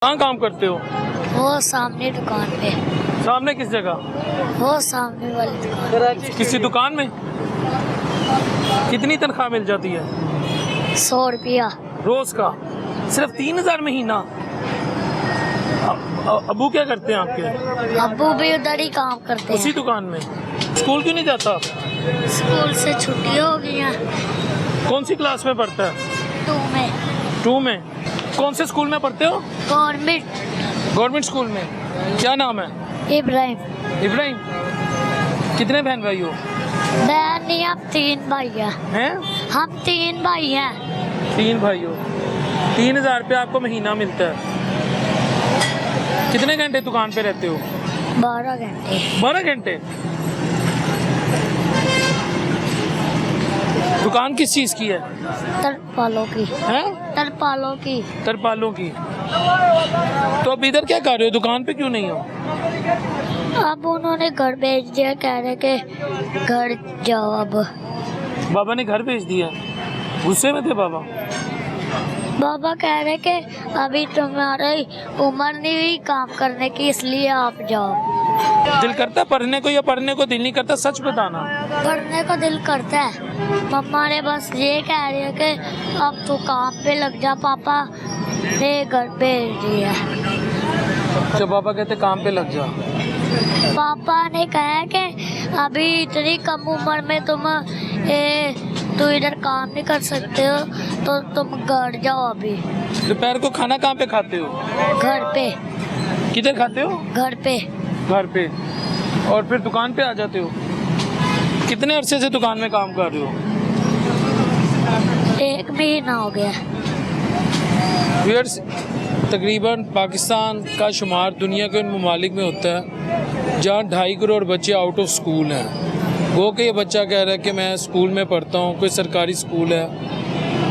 कहाँ काम करते हो? वो सामने दुकान पे। सामने किस जगह? वो सामने वाली दुकान। किसी दुकान में? कितनी तनख्वाह मिल जाती है? 100 रुपया रोज का? सिर्फ 3000 महीना? अबू क्या करते हैं आपके? अब्बू भी उधर ही काम करते उसी हैं। दुकान में? स्कूल क्यों नहीं जाता? स्कूल से छुट्टी हो गई है। कौन सी क्लास में पढ़ता है? 2 में। 2 में? कौन से स्कूल में पढ़ते हो? गवर्नमेंट स्कूल में। क्या नाम है? इब्राहिम। इब्राहिम। कितने बहन भाई हो? बहन नहीं, हम 3 भाई हैं। हैं? हम 3 भाई हैं। 3 भाई हो। 3000 रुपये आपको महीना मिलता है। कितने घंटे दुकान पे रहते हो? 12 घंटे। 12 घंटे? दुकान किस चीज़ की है? तरपालों की। हैं? तरपालों की। तरपालों की। तो अब इधर क्या कर रहे हो? दुकान पे क्यों नहीं हो? अब उन्होंने घर भेज दिया, कह रहे कि घर जाओ अब। बाबा ने घर भेज दिया? गुस्से में थे बाबा? बाबा कह रहे कि अभी तुम्हारी उम्र नहीं हुई काम करने की, इसलिए आप जाओ। दिल करता पढ़ने को या पढ़ने को दिल नहीं करता? सच बताना। पढ़ने को दिल करता है। मम्मा ने बस ये कह रही है कि अब तू काम पे लग जा, पापा ने घर भेज दिया। जब पापा कहते काम पे लग जा? पापा ने कहा कि अभी इतनी कम उम्र में तू इधर काम नहीं कर सकते हो, तो तुम घर जाओ अभी। दोपहर को खाना कहाँ पे खाते हो? घर पे। किधर खाते हो? घर पे। घर पे। और फिर दुकान पे आ जाते हो? कितने अरसे से दुकान में काम कर रहे हो? 1 महीना हो गया। व्यूअर्स, तकरीबन पाकिस्तान का शुमार दुनिया के उन ममालिक में होता है जहाँ 2.5 करोड़ बच्चे आउट ऑफ स्कूल हैं। वो कि ये बच्चा कह रहा है कि मैं स्कूल में पढ़ता हूँ, कोई सरकारी स्कूल है,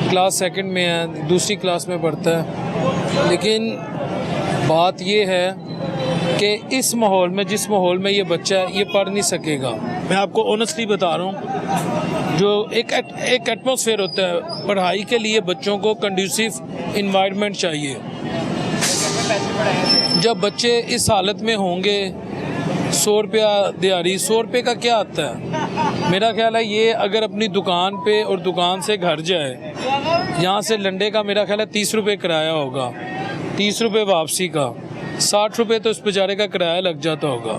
क्लास 2 में है, दूसरी क्लास में पढ़ता है। लेकिन बात ये है कि इस माहौल में, जिस माहौल में ये बच्चा है, ये पढ़ नहीं सकेगा। मैं आपको ऑनेस्टली बता रहा हूँ, जो एक एटमॉस्फेयर होता है पढ़ाई के लिए, बच्चों को कंड्यूसिव इन्वायरमेंट चाहिए। जब बच्चे इस हालत में होंगे, 100 रुपया दिहाड़ी, 100 रुपये का क्या आता है? मेरा ख्याल है ये अगर अपनी दुकान पे और दुकान से घर जाए, यहाँ से लंडे का मेरा ख्याल है 30 रुपये किराया होगा, 30 रुपये वापसी का, 60 रुपये तो इस बेचारे का किराया लग जाता होगा।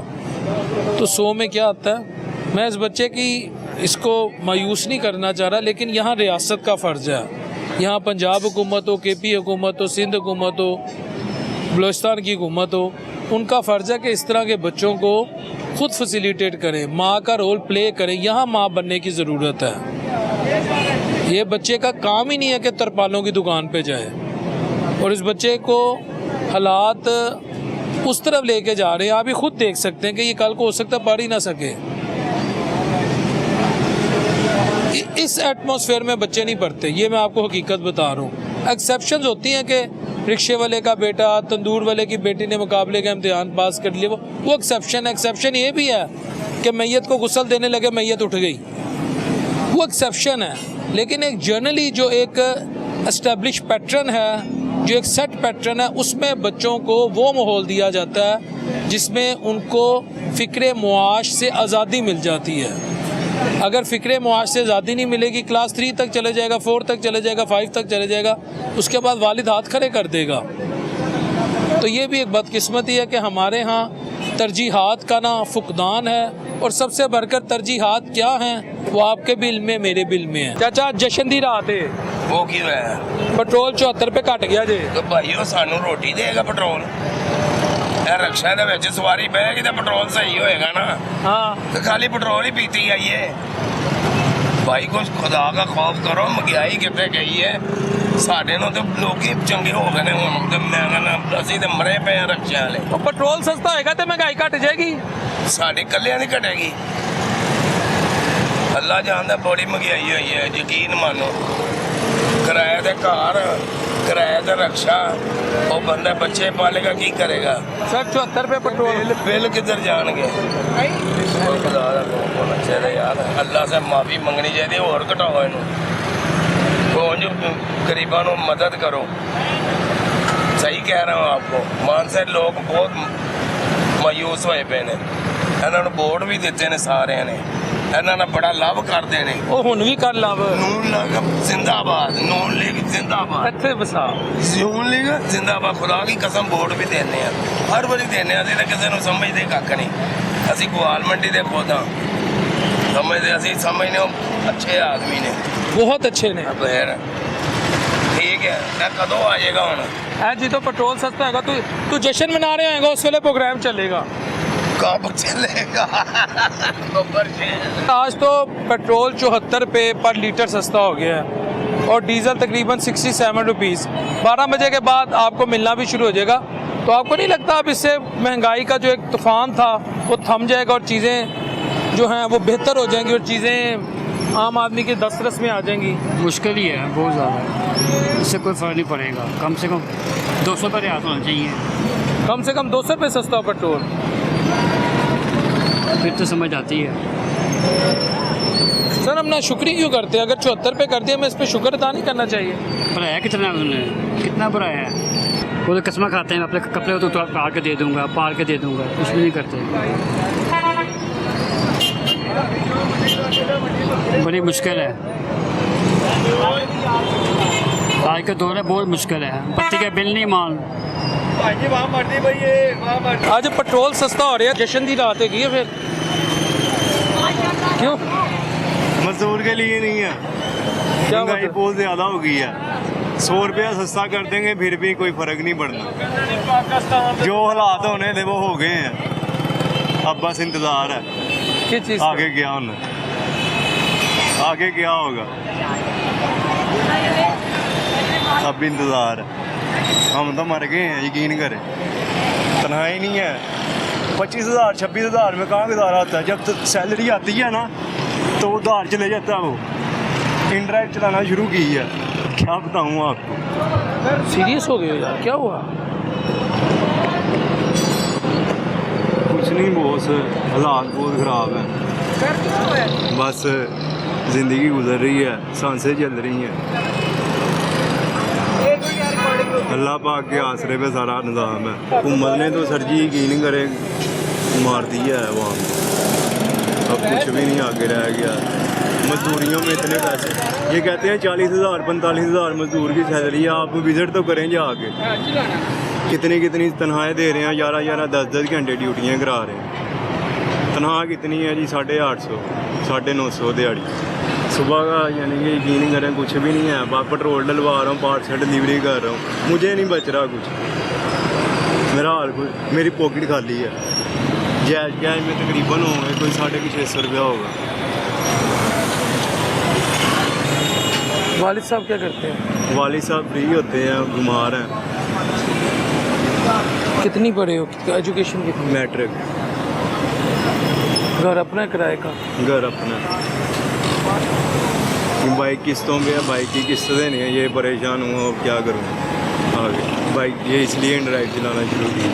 तो 100 में क्या आता है? मैं इस बच्चे की इसको मायूस नहीं करना चाह रहा, लेकिन यहाँ रियासत का फ़र्ज़ है। यहाँ पंजाब हुकूमत हो, KP हुकूमत हो, सिंध हुकूमत हो, बलूचिस्तान की हुकूमत हो, उनका फ़र्ज़ है कि इस तरह के बच्चों को ख़ुद फैसिलिटेट करें, माँ का रोल प्ले करें। यहाँ माँ बनने की ज़रूरत है। ये बच्चे का काम ही नहीं है कि तरपालों की दुकान पे जाए, और इस बच्चे को हालात उस तरफ लेके जा रहे हैं। आप ही खुद देख सकते हैं कि ये कल को हो सकता है पढ़ ही ना सके। इस एटमॉस्फेयर में बच्चे नहीं पढ़ते, ये मैं आपको हकीकत बता रहा हूँ। एक्सेप्शंस होती हैं कि रिक्शे वाले का बेटा, तंदूर वाले की बेटी ने मुकाबले का इम्तिहान पास कर लिया, वो एक्सेप्शन है। एक्सेप्शन ये भी है कि मैयत को गुस्ल देने लगे, मैयत उठ गई, वो एक्सेप्शन है। लेकिन एक जनरली जो एक एस्टेब्लिश पैटर्न है, जो एक सेट पैटर्न है, उसमें बच्चों को वो माहौल दिया जाता है जिसमें उनको फ़िक्र मुआश से आज़ादी मिल जाती है। अगर फ़िक्र मुआश से आज़ादी नहीं मिलेगी, क्लास 3 तक चले जाएगा, 4 तक चले जाएगा, 5 तक चले जाएगा, उसके बाद वालिद हाथ खड़े कर देगा। तो ये भी एक बदकिस्मती है कि हमारे यहाँ तरजीहात का ना फुकदान है, और सबसे बढ़कर तरजीहात क्या हैं वो आपके बिल में, मेरे बिल में है। चाचा जश्न दी रात है, वो की है पेट्रोल 74 रुपये घट गया जे। तो भाई वो सानू रोटी देगा पेट्रोल? रक्षा ਦੇ ਵਿੱਚ ਸਵਾਰੀ ਬਹਿਗੀ ਤਾਂ ਪੈਟਰੋਲ ਸਹੀ ਹੋਏਗਾ ਨਾ। हाँ, तो खाली पेट्रोल ही पीती आई है। भाई को खुदा का खौफ करो, महंगाई कितने गई है। ਸਾਡੇ ਨੂੰ तो लोग ही चंगे हो गए ਹੁਣ ਤੇ ਮੈਂ ਕਹਿੰਦਾ ਅਸੀਂ ਤੇ ਮਰੇ ਪਏ ਆ ਰਕਸ਼ਾ ਵਾਲੇ। तो पेट्रोल सस्ता होएगा तो महंगाई घट जाएगी। ਸਾਡੀ ਕੱਲਿਆਂ ਦੀ ਘਟੇਗੀ। ਅੱਲਾ ਜਾਣਦਾ ਬੜੀ ਮਹਿੰਗਾਈ ਹੋਈ ਹੈ, ਯਕੀਨ ਮੰਨੋ। ਕਿਰਾਏ ਦੇ ਘਰ, किराया तो रक्षा, और बंदा बच्चे पालेगा की करेगा? सर 74 रुपये पेट्रोल। बिल किधर जाएंगे? खुदा दा खौफ होना चाहिए यार, अल्लाह से माफ़ी मंगनी चाहिए और घटाओ इनू। गरीबां नू मदद करो। सही कह रहा हूँ आपको, मानसर लोग बहुत मायूस होए पे ने, ਇਹਨਾਂ ਨੂੰ ਵੋਟ ਵੀ ਦਿੱਤੇ ਨੇ ਸਾਰਿਆਂ ਨੇ, ਇਹਨਾਂ ਨਾਲ ਬੜਾ ਲਾਭ ਕਰਦੇ ਨੇ। ਉਹ ਹੁਣ ਵੀ ਕਰ ਲਾਵ ਨੂਨ ਲੀਗ ਜ਼ਿੰਦਾਬਾਦ, ਨੂਨ ਲੀਗ ਜ਼ਿੰਦਾਬਾਦ, ਇੱਥੇ ਵਸਾ ਨੂਨ ਲੀਗ ਜ਼ਿੰਦਾਬਾਦ। ਖੁਦਾ ਦੀ ਕਸਮ ਵੋਟ ਵੀ ਦਿੰਦੇ ਆ, ਹਰ ਵਾਰੀ ਦਿੰਦੇ ਆ। ਅਸੀਂ ਤਾਂ ਕਿਸੇ ਨੂੰ ਸਮਝਦੇ ਕੱਖ ਨਹੀਂ, ਅਸੀਂ ਗੋਹਾਲ ਮੰਡੀ ਦੇ ਖੁਦ ਹਾਂ, ਸਮਝਦੇ ਅਸੀਂ ਸਮਝਦੇ ਉਹ ਅੱਛੇ ਆਦਮੀ ਨੇ, ਬਹੁਤ ਅੱਛੇ ਨੇ। ਫਿਰ ਠੀਕ ਹੈ, ਇਹ ਕਦੋਂ ਆ ਜਾਏਗਾ ਹੁਣ? ਐ ਜਦੋਂ ਪੈਟਰੋਲ ਸਸਤਾ ਹੈਗਾ ਤੂੰ ਜਸ਼ਨ ਮਨਾ ਰਿਹਾ ਹੈਗਾ, ਉਸ ਵੇਲੇ प्रोग्राम चलेगा। कब चलेगा? आज तो पेट्रोल 74 रुपये पर लीटर सस्ता हो गया है और डीजल तकरीबन 67 रुपीज़। 12 बजे के बाद आपको मिलना भी शुरू हो जाएगा। तो आपको नहीं लगता अब इससे महंगाई का जो एक तूफ़ान था वो थम जाएगा और चीज़ें जो हैं वो बेहतर हो जाएंगी और चीज़ें आम आदमी के दस्तरस में आ जाएंगी? मुश्किल ही है, बहुत ज़्यादा। इससे कोई फ़र्क नहीं पड़ेगा, कम से कम 200 पर रियायत होना चाहिए, कम से कम 200 रुपये सस्ता हो पेट्रोल, फिर तो समझ आती है। सर हम ना शुक्री क्यों करते हैं? अगर 74 रुपये कर दिया हमें इस पर शुक्र अदा नहीं करना चाहिए? बढ़ाया कितना उन्होंने, कितना बढ़ाया है? वो तो कसम खाते हैं, अपने कपड़े तो पार के दे दूंगा, पार के दे दूंगा, कुछ भी नहीं करते। बड़ी मुश्किल है, आज का दौर है, बहुत मुश्किल है। बत्ती का बिल नहीं मान, आज पेट्रोल सस्ता हो रहा है, जश्न की रात है फिर क्यों? मजदूर के लिए नहीं है, क्या महंगाई मतलब? बहुत ज़्यादा हो गई है। 100 रुपया सस्ता कर देंगे फिर भी कोई फ़र्क नहीं पड़ना। जो हालात होने थे वो हो गए हैं, अब बस इंतज़ार है किस चीज़ आगे क्या होना, आगे क्या होगा, अब इंतज़ार है। हम तो मर गए हैं, यकीन करें। तनख्वाही नहीं है, 25,000 26,000 में कहाँ गुजारा होता है? जब सैलरी आती है ना तो वो उधार चले जाता है। वो इंटरेस्ट चलाना शुरू की है, क्या बताऊँ आपको। सीरियस हो गए हो यार, क्या हुआ? कुछ नहीं बॉस, हालात बहुत ख़राब हैं, बस ज़िंदगी गुजर रही है, सांसें चल रही हैं। अल्लाह पाक के आसरे पे सारा निज़ाम है। हुकूमत ने तो सर जी यकीन करें मार दिया है अवाम को, अब कुछ भी नहीं आगे रह गया। मजदूरियों में इतने पैसे, ये कहते हैं 40,000 45,000 मजदूर की सैलरी है, आप विज़िट तो करें जाके, कितनी कितनी तनख्वाहें दे रहे हैं, 11 10 घंटे ड्यूटियाँ करा रहे हैं। तनख्वाह कितनी है जी? 850 950 दिहाड़ी सुबह का, यानी कि यकीन करें कुछ भी नहीं है। मैं पेट्रोल डलवा रहा हूँ, पार्सल डिलीवरी कर रहा हूँ, मुझे नहीं बच रहा कुछ, मेरा हाल कुछ, मेरी पॉकेट खाली है। जायज़ जायज़ में तकरीबन होंगे कोई 650 रुपया होगा। वालिद साहब क्या करते हैं? वालिद साहब फ्री होते हैं, बीमार हैं। कितनी पढ़े हो? एजुकेशन कितनी? मैट्रिक। घर अपना है किराए का? घर अपना। बाइक किस्तों पे है, बाइक की किस्त देनी है, ये परेशान हूँ, अब क्या करूँ आगे। बाइक ये इसलिए ड्राइव चलाना शुरू की।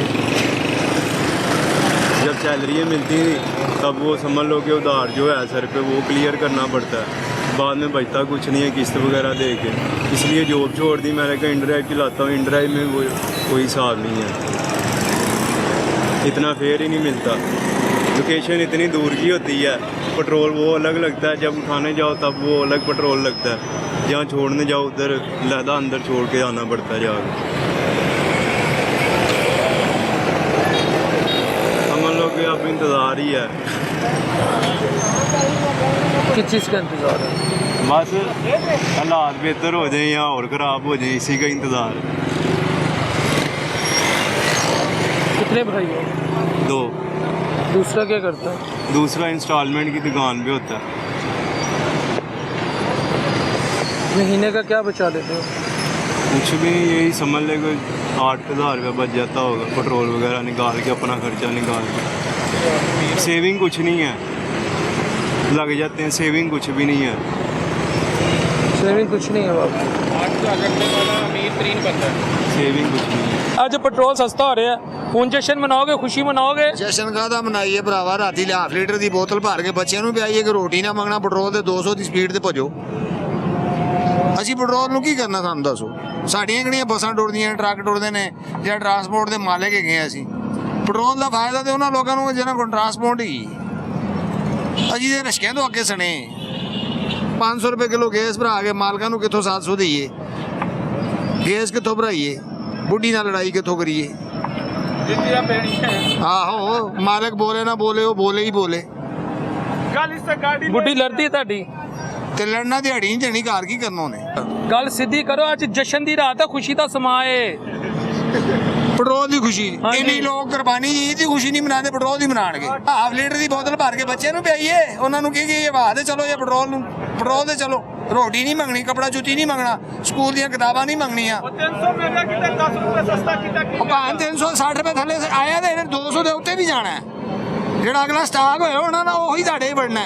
जब सैलरियाँ मिलती थी तब वो समझ लो कि उधार जो है सर पे वो क्लियर करना पड़ता है, बाद में बचता कुछ नहीं है किस्त वगैरह दे के, इसलिए जॉब छोड़ दी। मैंने कहा इंड्राइव चलाता हूँ, इंड्राइव में वो कोई हिसाब नहीं है, इतना फेयर ही नहीं मिलता। लोकेशन इतनी दूर की होती है, पेट्रोल वो अलग लगता है, जब उठाने जाओ तब वो अलग पेट्रोल लगता है, जहाँ छोड़ने जाओ उधर लहदा अंदर छोड़ के आना पड़ता है जाके। समझ लो कि अब इंतज़ार ही है। किस चीज़ का इंतज़ार है? बस हालात बेहतर हो जाए या और ख़राब हो जाए, इसी का इंतज़ार है। कितने भाई हो? 2। दूसरा क्या करता है? दूसरा इंस्टॉलमेंट की दुकान पे होता है। महीने का क्या बचा लेते हो? कुछ भी नहीं, यही समझ ले कोई 8,000 रुपया बच जाता होगा, पेट्रोल वगैरह निकाल के, अपना खर्चा निकाल के। सेविंग कुछ नहीं है, लग जाते हैं, सेविंग कुछ भी नहीं है। सेविंग कुछ नहीं है बाबू, सेविंग कुछ नहीं है। आज पेट्रोल सस्ता हो रहा है, ਹੁਣ ਜਸ਼ਨ ਮਨਾਓਗੇ, ਖੁਸ਼ੀ ਮਨਾਓਗੇ? ਜਸ਼ਨ ਕਾਹਦਾ ਮਨਾਈਏ ਭਰਾਵਾ, ਰਾਤੀ ਹਾਫ ਲੀਟਰ ਦੀ ਬੋਤਲ ਭਰ ਕੇ ਬੱਚਿਆਂ ਨੂੰ ਪਿਆਈਏ ਕਿ ਰੋਟੀ ਨਾ ਮੰਗਣਾ, ਪੈਟਰੋਲ ਦੇ 200 ਦੀ ਸਪੀਡ ਤੇ ਭਜੋ। ਅਸੀਂ ਪੈਟਰੋਲ ਨੂੰ ਕੀ ਕਰਨਾ ਸਾਨੂੰ ਦੱਸੋ। ਸਾਡੀਆਂ ਕਿਹੜੀਆਂ ਬੱਸਾਂ ਟੁਰਦੀਆਂ ਟਰੱਕ ਟੁਰਦੇ ਨੇ ਜਾਂ ਟਰਾਂਸਪੋਰਟ ਦੇ ਮਾਲਕ ਹੈਗੇ ਆ ਅਸੀਂ। ਪੈਟਰੋਲ ਦਾ ਫਾਇਦਾ ਤੇ ਉਹਨਾਂ ਲੋਕਾਂ ਨੂੰ ਜਿਹਨਾਂ ਕੋਲ ਟਰਾਂਸਪੋਰਟ ਹੀ। ਅਸੀਂ ਦੇ ਰਸ਼ਕਿਆਂ ਤੋਂ ਅੱਗੇ ਸਣੇ 500 ਰੁਪਏ ਕਿਲੋ ਗੈਸ ਭਰਾ ਕੇ ਮਾਲਕਾਂ ਨੂੰ ਕਿੱਥੋਂ 700 ਦਈਏ। ਗੈਸ ਕਿੱਥੋਂ ਭਰਾਈਏ, ਬੁੱਢੀ ਨਾਲ ਲੜਾਈ ਕਿੱਥੋਂ ਕਰੀਏ। ਆਹੋ ਮਾਲਕ ਬੋਲੇ ਨਾ ਬੋਲੇ, ਉਹ ਬੋਲੇ ਹੀ ਬੋਲੇ। ਬੁੱਢੀ ਲੜਦੀ ਤੁਹਾਡੀ ਤੇ ਲੜਨਾ ਦਿਹਾੜੀ ਨਹੀਂ ਦੇਣੀ, ਘਰ ਕੀ ਕਰਨਾ ਉਹਨੇ। ਗੱਲ ਸਿੱਧੀ ਕਰੋ। ਅੱਜ ਜਸ਼ਨ ਦੀ ਰਾਤ ਹੈ, ਖੁਸ਼ੀ ਦਾ ਸਮਾਂ ਹੈ। ਪੈਟਰੋਲ ਦੀ ਖੁਸ਼ੀ ਹਾਂਜੀ। ਇੰਨੀ ਲੋਕ ਕੁਰਬਾਨੀ ਜੀ ਦੀ ਖੁਸ਼ੀ ਨਹੀਂ ਮਨਾਉਂਦੇ, ਪੈਟਰੋਲ ਦੀ ਮਨਾਣਗੇ। ਹਾਫ ਲੀਟਰ ਦੀ ਬੋਤਲ ਭਰ ਕੇ ਬੱਚੇ ਨੂੰ ਪਿਆਈਏ, ਉਹਨਾਂ ਨੂੰ ਕੀ ਕਹੀਏ ਵਾਹ ਤੇ ਚਲੋ ਇਹ ਪੈਟਰੋਲ ਨੂੰ, ਪੈਟਰੋਲ ਤੇ ਚਲੋ। ਰੋਟੀ ਨਹੀਂ ਮੰਗਣੀ, ਕਪੜਾ ਜੁੱਤੀ ਨਹੀਂ ਮੰਗਣਾ, ਸਕੂਲ ਦੀਆਂ ਕਿਤਾਬਾਂ ਨਹੀਂ ਮੰਗਣੀਆਂ। 300 ਮਹਿੰਗਾ ਕੀਤਾ, 10 ਰੁਪਏ ਸਸਤਾ ਕੀਤਾ। ਉਹ ਭਾਂ 360 ਰੁਪਏ ਥੱਲੇ ਆਇਆ ਤੇ ਇਹਨੇ 200 ਦੇ ਉੱਤੇ ਵੀ ਜਾਣਾ। ਜਿਹੜਾ ਅਗਲਾ ਸਟਾਕ ਹੋਇਆ ਉਹਨਾਂ ਨਾਲ ਉਹੀ ਤੁਹਾਡੇ ਵੜਨਾ।